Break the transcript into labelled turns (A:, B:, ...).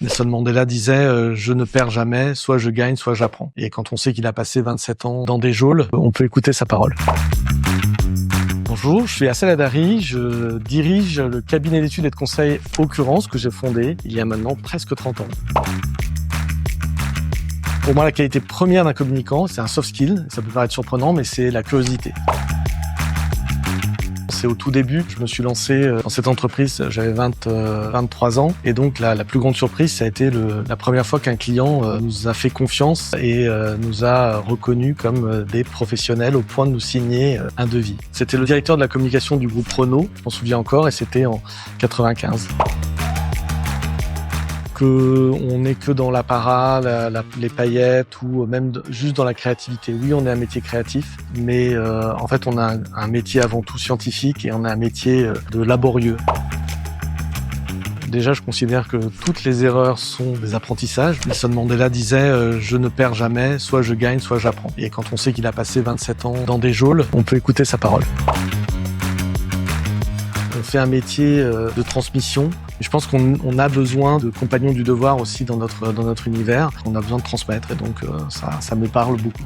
A: Nelson Mandela disait je ne perds jamais, soit je gagne, soit j'apprends. Et quand on sait qu'il a passé 27 ans dans des geôles, on peut écouter sa parole. Bonjour, je suis Assel Adari, je dirige le cabinet d'études et de conseil Occurrence que j'ai fondé il y a maintenant presque 30 ans. Pour moi, la qualité première d'un communicant, c'est un soft skill, ça peut paraître surprenant, mais c'est la curiosité. C'est au tout début que je me suis lancé dans cette entreprise, j'avais 23 ans, et donc la plus grande surprise, ça a été la première fois qu'un client nous a fait confiance et nous a reconnus comme des professionnels au point de nous signer un devis. C'était le directeur de la communication du groupe Renault, je m'en souviens encore, et c'était en 95. On n'est que dans l'apparat, les paillettes ou même juste dans la créativité. Oui, on est un métier créatif, mais en fait, on a un métier avant tout scientifique et on a un métier de laborieux. Déjà, je considère que toutes les erreurs sont des apprentissages. Nelson Mandela disait je ne perds jamais, soit je gagne, soit j'apprends. Et quand on sait qu'il a passé 27 ans dans des geôles, on peut écouter sa parole. On fait un métier de transmission. Je pense qu'on a besoin de compagnons du devoir aussi dans notre univers. On a besoin de transmettre et donc ça me parle beaucoup.